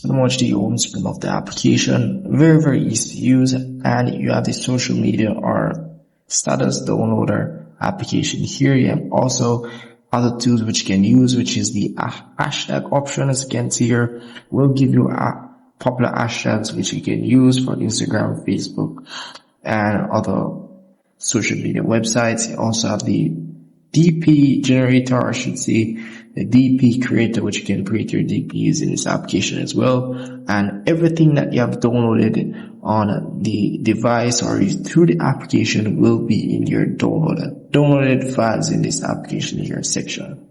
pretty much the home screen of the application. Very easy to use, and you have the social media or status downloader application here. You have also other tools which you can use, which is the hashtag option. As you can see here, will give you popular hashtags which you can use for Instagram, Facebook, and other social media websites. You also have the DP generator, or I should say the DP creator, which you can create your DP using this application as well. And everything that you have downloaded on the device or through the application will be in your downloaded files in this application here section.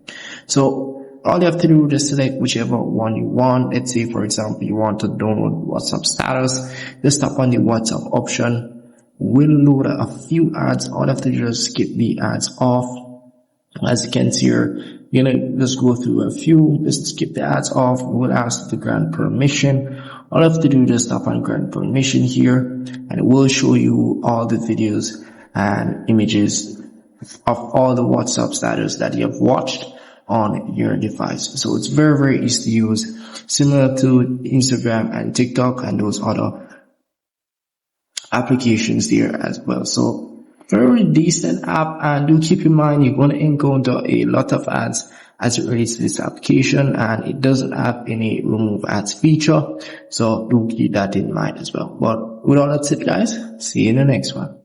So all you have to do is select whichever one you want. Let's say, for example, you want to download WhatsApp status. Just tap on the WhatsApp option. Will load a few ads. All you have to do is skip the ads off. As you can see here, you're gonna just go through a few, just skip the ads off. We'll ask to grant permission. All you have to do is just tap on grant permission here, and it will show you all the videos and images of all the WhatsApp status that you have watched on your device. So it's very easy to use, similar to Instagram and TikTok and those other applications there as well. So very decent app, and do keep in mind you're going to encounter a lot of ads as it relates to this application, and it doesn't have any remove ads feature, so do keep that in mind as well. But with all that said, guys, see you in the next one.